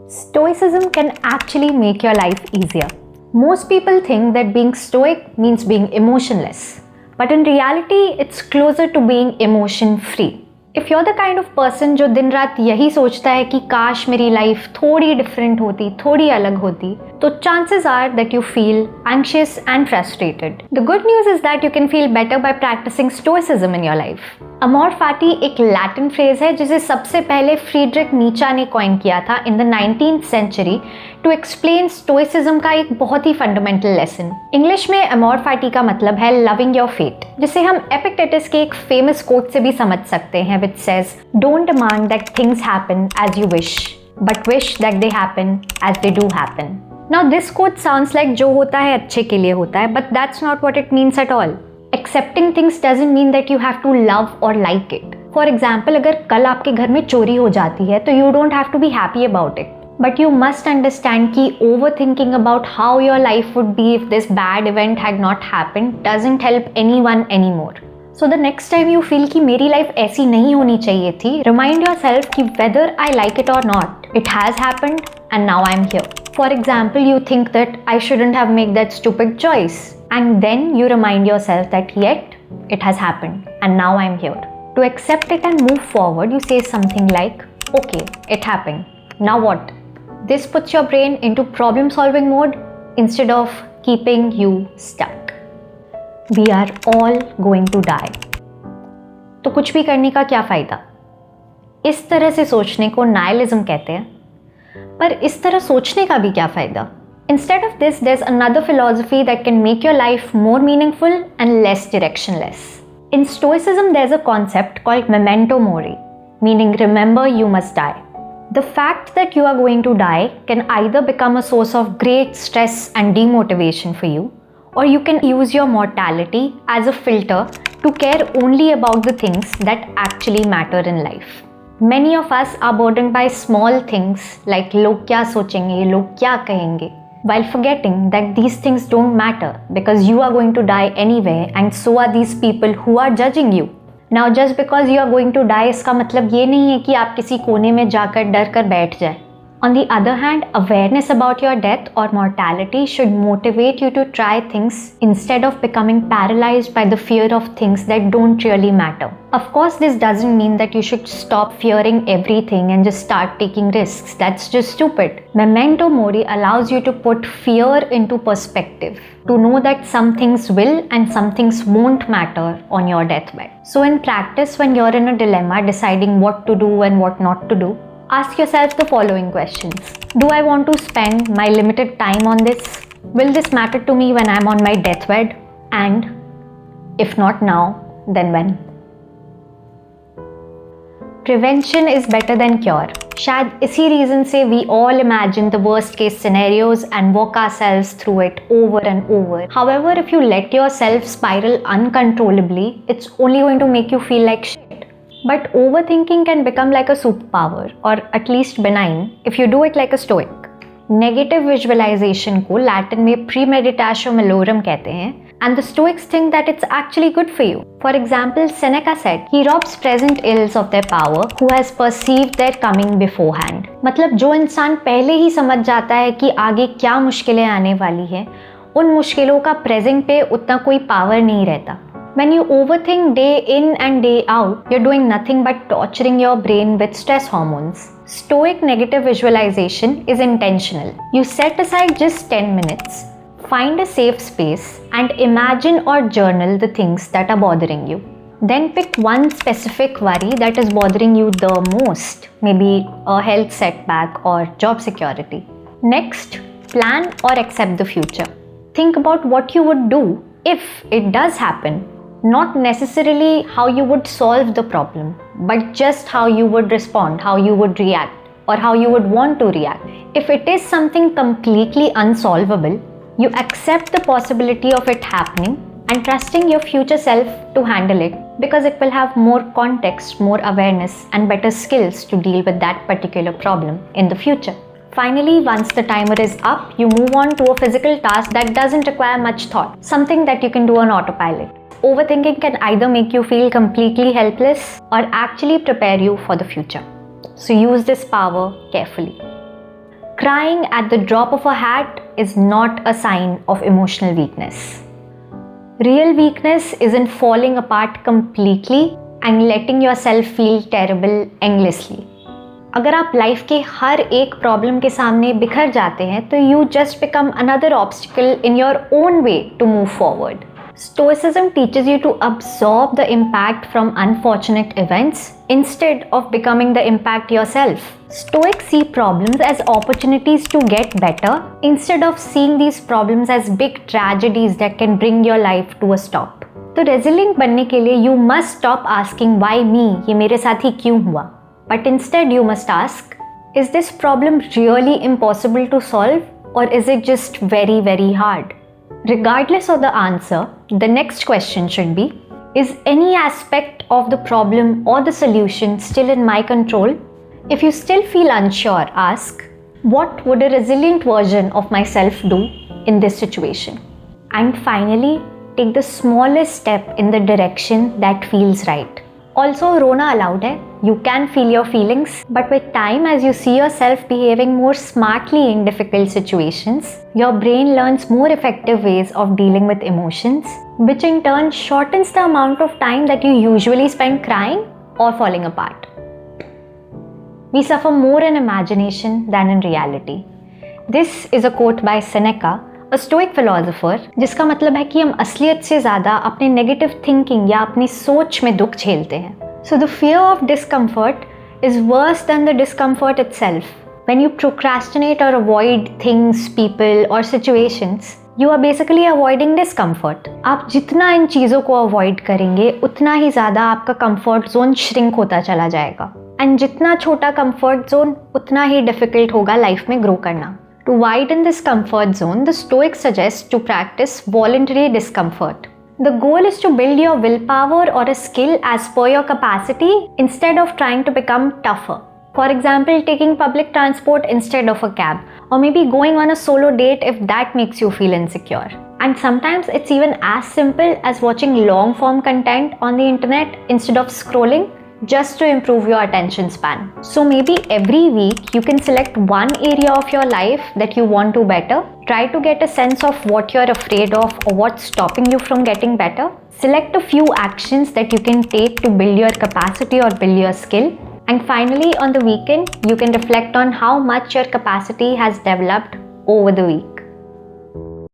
Stoicism can actually make your life easier. Most people think that being stoic means being emotionless, but in reality, it's closer to being emotion free. If you're the kind of person जो दिन रात यही सोचता है कि काश मेरी life थोड़ी डिफरेंट होती, थोड़ी अलग होती, तो chances are that you feel anxious and frustrated. The good news is that you can feel better by practicing stoicism in your life. Amor fati एक लैटिन फ्रेज है जिसे सबसे पहले फ्रीडरिक नीचा ने कॉइन किया था in the 19th century to explain stoicism का एक बहुत ही फंडामेंटल लेसन. इंग्लिश में अमोर फाटी का मतलब है लविंग योर फेट, जिसे हम एपिक्टेटस के एक फेमस कोट से भी समझ सकते हैं, which says, "Don't demand that things happen as you wish, but wish that they happen as they do happen." Now this quote sounds like जो होता है अच्छे के लिए होता है, but that's not what it means at all. Accepting things doesn't mean that you have to love or like it. For example, अगर कल आपके घर में चोरी हो जाती है तो you don't have to be happy about it. But you must understand कि overthinking about how your life would be if this bad event had not happened doesn't help anyone anymore. So the next time you feel कि मेरी life ऐसी नहीं होनी चाहिए थी, remind yourself कि whether I like it or not, it has happened and now I'm here. For example, you think that I shouldn't have made that stupid choice, and then you remind yourself that yet it has happened and now I'm here. To accept it and move forward, you say something like, okay, it happened. Now what? This puts your brain into problem solving mode instead of keeping you stuck. We are all going to die. तो कुछ भी करने का क्या फ़ायदा? इस तरह से सोचने को नाइलिज्म कहते हैं, पर इस तरह सोचने का भी क्या फ़ायदा? Instead of this, there's another philosophy that can make your life more meaningful and less directionless. In Stoicism, there's a concept called memento mori, meaning remember you must die. The fact that you are going to die can either become a source of great stress and demotivation for you, or you can use your mortality as a filter to care only about the things that actually matter in life. Many of us are burdened by small things like लोग क्या सोचेंगे, लोग क्या कहेंगे, while forgetting that these things don't matter because you are going to die anyway and so are these people who are judging you. Now just because you are going to die इसका मतलब ये नहीं है कि आप किसी कोने में जाकर डर कर बैठ जाए. On the other hand, awareness about your death or mortality should motivate you to try things instead of becoming paralyzed by the fear of things that don't really matter. Of course, this doesn't mean that you should stop fearing everything and just start taking risks. That's just stupid. Memento mori allows you to put fear into perspective, to know that some things will and some things won't matter on your deathbed. So in practice, when you're in a dilemma deciding what to do and what not to do, ask yourself the following questions. Do I want to spend my limited time on this? Will this matter to me when I'm on my deathbed? And if not now, then when? Prevention is better than cure. शायद इसी reason से we all imagine the worst case scenarios and walk ourselves through it over and over. However, if you let yourself spiral uncontrollably, it's only going to make you feel like shit. But overthinking can become like a superpower, or at least benign, if you do it like a stoic. Negative visualization को Latin में premeditatio malorum कहते हैं, and the stoics think that it's actually good for you. For example, Seneca said, he robs present ills of their power who has perceived their coming beforehand. मतलब जो इंसान पहले ही समझ जाता है कि आगे क्या मुश्किलें आने वाली हैं, उन मुश्किलों का प्रेजेंट पे उतना कोई पावर नहीं रहता. When you overthink day in and day out, you're doing nothing but torturing your brain with stress hormones. Stoic negative visualization is intentional. You set aside just 10 minutes, find a safe space, and imagine or journal the things that are bothering you. Then pick one specific worry that is bothering you the most, maybe a health setback or job security. Next, plan or accept the future. Think about what you would do if it does happen. Not necessarily how you would solve the problem, but just how you would respond, how you would react, or how you would want to react. If it is something completely unsolvable, you accept the possibility of it happening and trusting your future self to handle it, because it will have more context, more awareness, and better skills to deal with that particular problem in the future. Finally, once the timer is up, you move on to a physical task that doesn't require much thought, something that you can do on autopilot. Overthinking can either make you feel completely helpless or actually prepare you for the future. So use this power carefully. Crying at the drop of a hat is not a sign of emotional weakness. Real weakness isn't falling apart completely and letting yourself feel terrible endlessly. अगर आप life के हर एक problem के सामने बिखर जाते हैं तो you just become another obstacle in your own way to move forward. Stoicism teaches you to absorb the impact from unfortunate events instead of becoming the impact yourself. Stoics see problems as opportunities to get better instead of seeing these problems as big tragedies that can bring your life to a stop. तो resilient बनने के लिए you must stop asking why me, ये मेरे साथ ही क्यों हुआ? But instead you must ask, is this problem really impossible to solve or is it just very, very hard? Regardless of the answer, the next question should be, is any aspect of the problem or the solution still in my control? If you still feel unsure, ask, what would a resilient version of myself do in this situation? And finally, take the smallest step in the direction that feels right. Also, रोना allowed है. You can feel your feelings, but with time, as you see yourself behaving more smartly in difficult situations, your brain learns more effective ways of dealing with emotions, which in turn shortens the amount of time that you usually spend crying or falling apart. We suffer more in imagination than in reality. This is a quote by Seneca, a stoic philosopher, जिसका मतलब है कि हम असलियत से ज़्यादा अपने negative thinking या अपनी सोच में दुख झेलते हैं. So the fear of discomfort is worse than the discomfort itself. When you procrastinate or avoid things, people or situations, you are basically avoiding discomfort. आप जितना इन चीज़ों को avoid करेंगे उतना ही ज़्यादा आपका comfort zone shrink होता चला जाएगा. And जितना छोटा comfort zone उतना ही difficult होगा life में grow करना. To widen this comfort zone, the Stoics suggest to practice voluntary discomfort. The goal is to build your willpower or a skill as per your capacity instead of trying to become tougher. For example, taking public transport instead of a cab, or maybe going on a solo date if that makes you feel insecure. And sometimes it's even as simple as watching long form content on the internet instead of scrolling, just to improve your attention span. So maybe every week you can select one area of your life that you want to better. Try to get a sense of what you're afraid of or what's stopping you from getting better. Select a few actions that you can take to build your capacity or build your skill. And finally, on the weekend, you can reflect on how much your capacity has developed over the week.